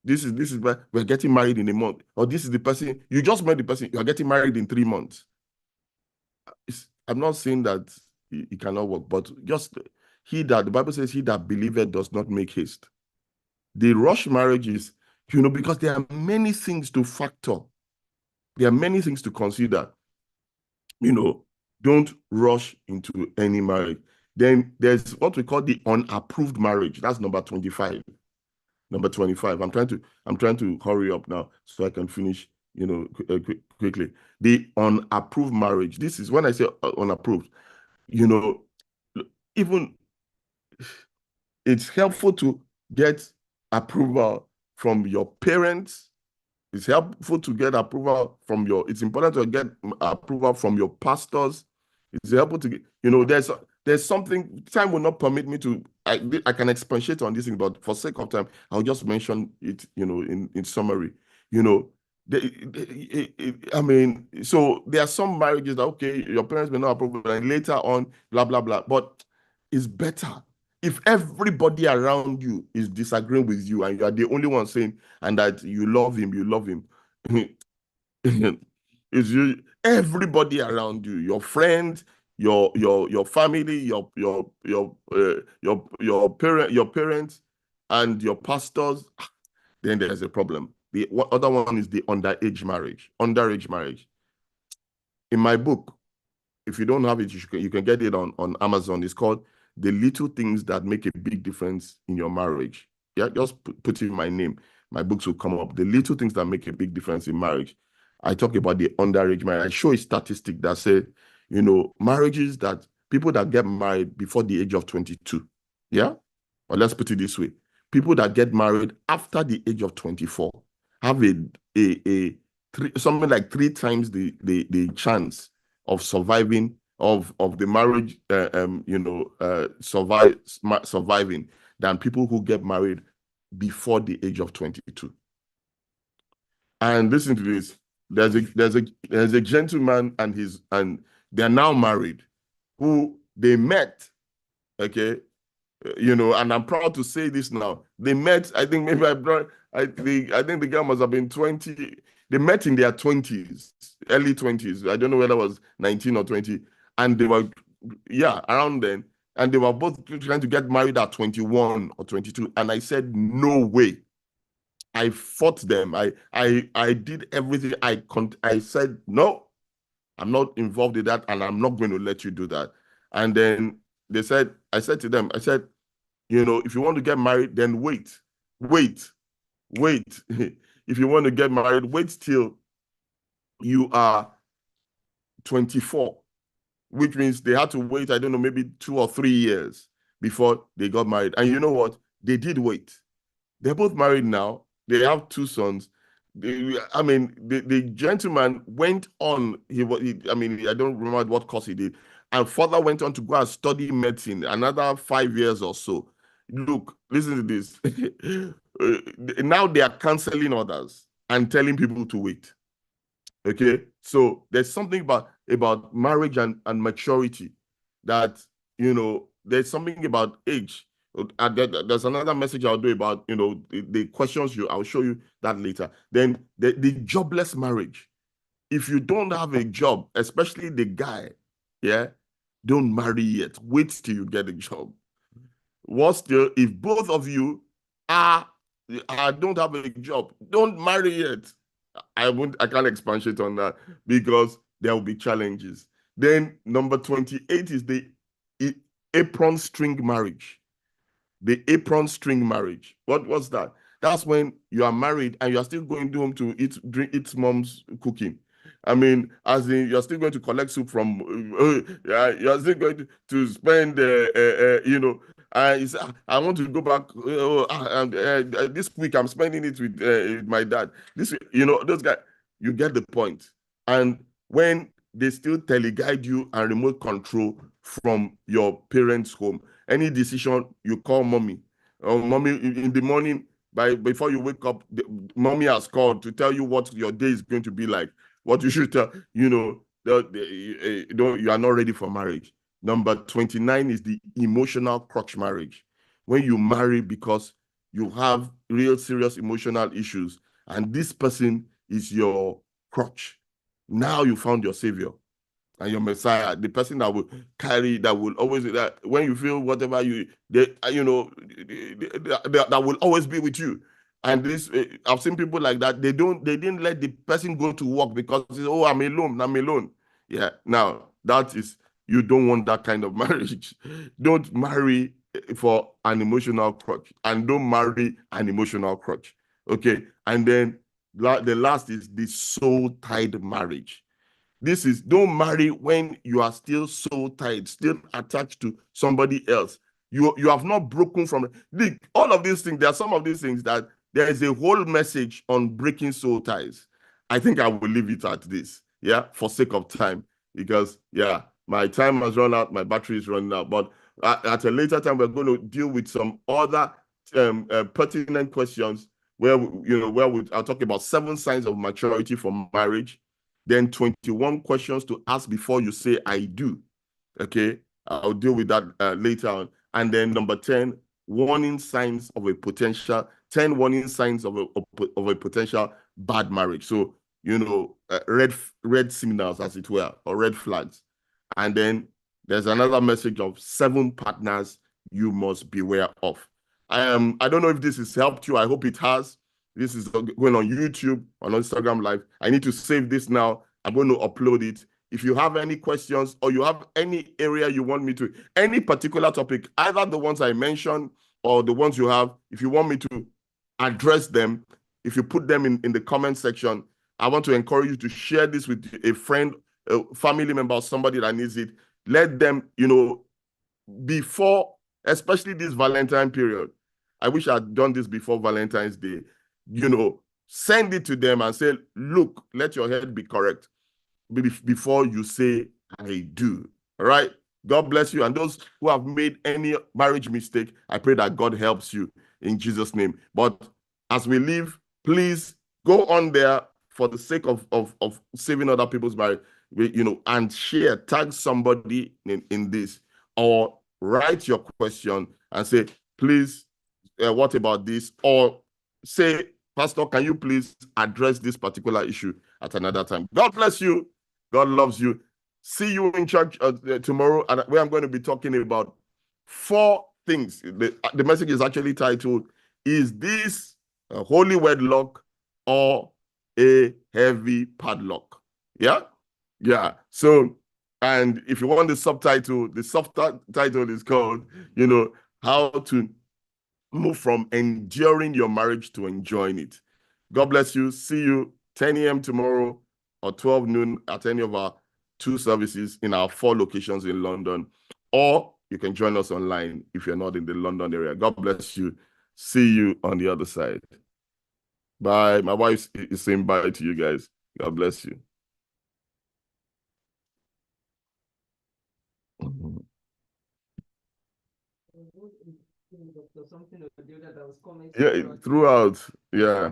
Speaker 2: This is where we're getting married in a month. Or this is the person, you just met the person, you're getting married in 3 months. I'm not saying that it cannot work, but just the Bible says, he that believeth does not make haste. The rush marriage is, because there are many things to factor. There are many things to consider. Don't rush into any marriage. Then there's what we call the unapproved marriage. That's number 25. Number 25. I'm trying to hurry up now so I can finish, quickly. The unapproved marriage. This is when I say unapproved, even it's helpful to get approval from your parents. It's helpful to get approval from it's important to get approval from your pastors. It's helpful to get, there's something, time will not permit me to, I can expatiate on this thing, but for sake of time, I'll just mention it, in summary. I mean, so there are some marriages that, okay, your parents may not approve, and later on, blah, blah, blah. But it's better if everybody around you is disagreeing with you and you are the only one saying, and that you love him. It's you, everybody around you, your friends, your family, your parents, and your pastors. Then there's a problem. other one is the underage marriage. In my book, if you don't have it, you can get it on Amazon. It's called The Little Things That Make a Big Difference in Your Marriage. Yeah, just put in my name. My books will come up. The Little Things That Make a Big Difference in Marriage. I talk about the underage marriage. I show a statistic that says, marriages that people that get married before the age of 22. Yeah? Or let's put it this way. People that get married after the age of 24 have something like 3 times the chance of surviving of the marriage, surviving than people who get married before the age of 22. And listen to this: there's a gentleman and they're now married, who they met, okay, and I'm proud to say this now. They met, I think maybe I think the girl must have been 20. They met in their 20s, early 20s. I don't know whether it was 19 or 20. And they were, yeah, around then. And they were both trying to get married at 21 or 22. And I said, no way. I fought them. I did everything. I said, no, I'm not involved in that, and I'm not going to let you do that. And then I said to them, I said, if you want to get married, then wait. If you want to get married, wait till you are 24, which means they had to wait, I don't know, maybe 2 or 3 years before they got married. And you know what? They did wait. They're both married now. They have 2 sons. The gentleman went on, I don't remember what course he did, and further went on to go and study medicine another 5 years or so. Look, listen to this. Now they are canceling others and telling people to wait. Okay, so there's something about marriage and maturity that, there's something about age. There's another message I'll do about, the questions I'll show you that later. Then the jobless marriage. If you don't have a job, especially the guy, yeah, don't marry yet. Wait till you get a job. What's still, if both of you don't have a job, don't marry yet. I can't expatiate on that because there will be challenges. Then number 28 is the apron string marriage. The apron string marriage. What was that? That's when you are married and you are still going home to eat mom's cooking. I mean, as in, you're still going to collect soup from, you're still going to spend, I want to go back. This week, I'm spending it with my dad. This, those guys, you get the point. And when they still teleguide you and remote control from your parents' home, any decision you call mommy, or mommy in the morning, before you wake up, mommy has called to tell you what your day is going to be like. What you should tell, you are not ready for marriage. Number 29 is the emotional crutch marriage. When you marry because you have real serious emotional issues, and this person is your crutch. Now you found your savior and your Messiah, the person that will carry, that will always, that when you feel whatever that will always be with you. And this, I've seen people like that. They didn't let the person go to work because, oh, I'm alone. Yeah. Now that is, you don't want that kind of marriage. Don't marry for an emotional crutch, and don't marry an emotional crutch. Okay. And then the last is the soul tied marriage. This is, don't marry when you are still so tied, still attached to somebody else. You have not broken from all of these things. There are some of these things that there is a whole message on breaking soul ties. I think I will leave it at this, yeah, for sake of time, because yeah, my time has run out, my battery is running out. But at a later time, we're going to deal with some other pertinent questions where I'll talk about 7 signs of maturity for marriage. Then 21 questions to ask before you say I do. Okay, I'll deal with that later on. And then number 10, warning signs of a potential 10 warning signs of a potential bad marriage. So, red signals, as it were, or red flags. And then there's another message of 7 partners you must beware of. I don't know if this has helped you. I hope it has. This is going on YouTube, on Instagram Live. I need to save this now. I'm going to upload it. If you have any questions or you have any area you want me to, any particular topic, either the ones I mentioned or the ones you have, if you want me to address them, if you put them in the comment section, I want to encourage you to share this with a friend, a family member, somebody that needs it. Let them, before, especially this Valentine period. I wish I'd done this before Valentine's Day. Send it to them and say, look, let your head be correct before you say, I do. All right? God bless you. And those who have made any marriage mistake, I pray that God helps you in Jesus' name. But as we leave, please go on there for the sake of saving other people's marriage, and share, tag somebody in this, or write your question and say, please, what about this? Or say, Pastor, can you please address this particular issue at another time? God bless you. God loves you. See you in church tomorrow, and where I'm going to be talking about 4 things. The message is actually titled, Is this a holy wedlock or a heavy padlock? Yeah? Yeah. So, and if you want the subtitle is called, how to move from enduring your marriage to enjoying it. God bless you. See you 10 a.m. tomorrow or 12 noon at any of our 2 services in our 4 locations in London. Or you can join us online if you're not in the London area. God bless you. See you on the other side. Bye. My wife is saying bye to you guys. God bless you. Yeah, throughout. Yeah.